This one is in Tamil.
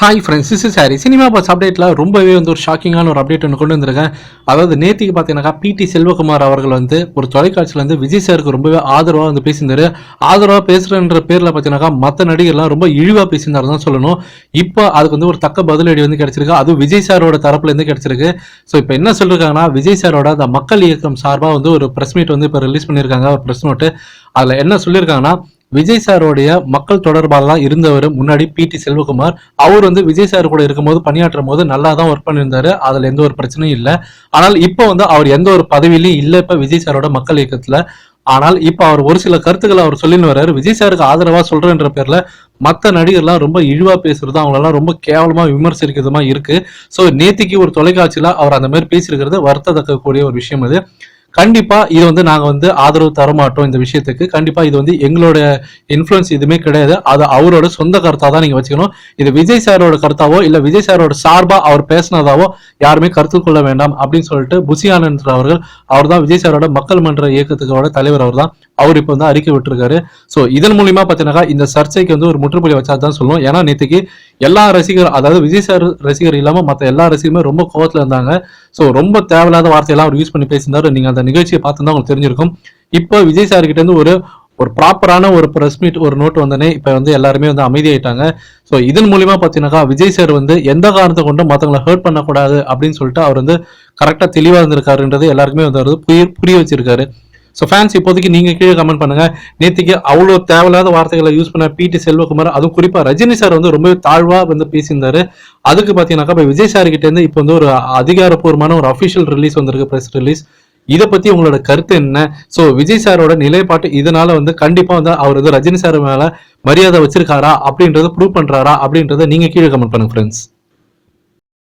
Hi friends, this is Harry. Cinema boss அப்டேட்டில் ரொம்பவே ஒரு ஷாக்கிங்கான ஒரு அப்டேட் ஒன்று கொண்டு வந்திருக்கேன். அதாவது நேற்றுக்கு பார்த்தீங்கன்னாக்கா பிடி செல்வகுமார் அவர்கள் ஒரு தொலைக்காட்சியில் விஜய் சாருக்கு ரொம்பவே ஆதரவாக பேசியிருந்தாரு. ஆதரவாக பேசுகிறன்ற பேரில் பார்த்தீங்கன்னாக்கா மற்ற நடிகர்லாம் ரொம்ப இழிவாக பேசியிருந்தாரு தான் சொல்லணும். இப்போ அதுக்கு ஒரு தக்க பதிலடி கிடைச்சிருக்கு. அதுவும் விஜய் சாரோட தரப்புலேருந்து கிடைச்சிருக்கு. ஸோ இப்போ என்ன சொல்லியிருக்காங்கன்னா, விஜய் சாரோட அந்த மக்கள் இயக்கம் சார்பாக ஒரு ப்ரெஸ் மீட் இப்போ ரிலீஸ் பண்ணியிருக்காங்க, ஒரு ப்ரெஸ் நோட்டு. அதில் என்ன சொல்லியிருக்காங்கன்னா, விஜய் சாரோடைய மக்கள் தொடர்பாளராக இருந்தவர் முன்னாடி பிடி செல்வகுமார். அவர் விஜய் சார் கூட இருக்கும்போது பணியாற்றும் போது நல்லா தான் ஒர்க் பண்ணியிருந்தாரு. அதுல எந்த ஒரு பிரச்சனையும் இல்லை. ஆனால் இப்போ அவர் எந்த ஒரு பதவியிலையும் இல்லை இப்ப விஜய் சாரோட மக்கள் இயக்கத்துல. ஆனால் இப்ப அவர் ஒரு சில கருத்துக்களை அவர் சொல்லின்னு வர்றாரு. விஜய் சாருக்கு ஆதரவா சொல்றேன்ற பேர்ல மத்த நடிகர்லாம் ரொம்ப இழிவா பேசுறது, அவங்களெல்லாம் ரொம்ப கேவலமா விமர்சிக்கிறதுமா இருக்கு. சோ நேத்திக்கு ஒரு தொலைக்காட்சியில அவர் அந்த மாதிரி பேசியிருக்கிறது வருத்தத்தக்கக்கூடிய ஒரு விஷயம். அது கண்டிப்பா இது நாங்க ஆதரவு தர மாட்டோம். இந்த விஷயத்துக்கு கண்டிப்பா இது எங்களோட இன்ஃபுளுன்ஸ் எதுவுமே கிடையாது. அது அவரோட சொந்த கருத்தா தான் நீங்க வச்சுக்கணும். இது விஜய் சாரோட கருத்தாவோ இல்ல விஜய் சாரோட சார்பா அவர் பேசினதாவோ யாருமே கருத்து கொள்ள வேண்டாம் அப்படின்னு சொல்லிட்டு புசி ஆனந்த் அவர்கள், அவர் தான் விஜய் சாரோட மக்கள் மன்ற இயக்கத்துக்கோட தலைவர். அவர் தான் அவர் இப்போ அறிக்கை விட்டுருக்காரு. சோ இதன் மூலியமா பாத்தீங்கன்னா இந்த சர்ச்சைக்கு ஒரு முற்றுப்புள்ளி வச்சாதான் சொல்லுவோம். ஏன்னா நேற்றுக்கு எல்லா ரசிகர், அதாவது விஜய் சார் ரசிகர் இல்லாம மத்த எல்லா ரசிகருமே ரொம்ப கோவத்துல இருந்தாங்க. சோ ரொம்ப தேவையில்லாத வார்த்தையெல்லாம் அவர் யூஸ் பண்ணி பேசியிருந்தாரு. நீங்க அந்த நிகழ்ச்சியை பார்த்துதான் உங்களுக்கு தெரிஞ்சிருக்கும். இப்போ விஜய் சார் கிட்ட இருந்து ஒரு ப்ராப்பரான ஒரு பிரஸ் மீட், ஒரு நோட் வந்தனே இப்ப எல்லாருமே அமைதியாயிட்டாங்க. சோ இதன் மூலியமா பாத்தீங்கன்னா விஜய் சார் எந்த காரணத்தை கொண்டு மத்தவங்களை ஹர்ட் பண்ணக்கூடாது அப்படின்னு சொல்லிட்டு அவர் கரெக்டா தெளிவா இருந்திருக்காருன்றது எல்லாருக்குமே புரிய வச்சிருக்காரு. ஸோ ஃபேன்ஸ் இப்போதைக்கு நீங்க கீழே கமெண்ட் பண்ணுங்க. நேற்றுக்கு அவ்வளோ தேவையில்லாத வார்த்தைகளை யூஸ் பண்ண பிடி செல்வகுமார், அதுவும் குறிப்பா ரஜினி சார் ரொம்ப தாழ்வா பேசியிருந்தாரு. அதுக்கு பாத்தீங்கன்னாக்கா இப்போ விஜய் சார் கிட்ட இருந்து இப்போ ஒரு அதிகாரப்பூர்வமான ஒரு அபிஷியல் ரிலீஸ் வந்திருக்கு, பிரஸ் ரிலீஸ். இதை பத்தி உங்களோட கருத்து என்ன? சோ விஜய் சாரோட நிலைப்பாட்டு இதனால கண்டிப்பா அவர் ரஜினி சார் மேல மரியாதை வச்சிருக்காரா அப்படின்றத ப்ரூவ் பண்றாரா அப்படின்றத நீங்க கீழே கமெண்ட் பண்ணுங்க ஃப்ரெண்ட்ஸ்.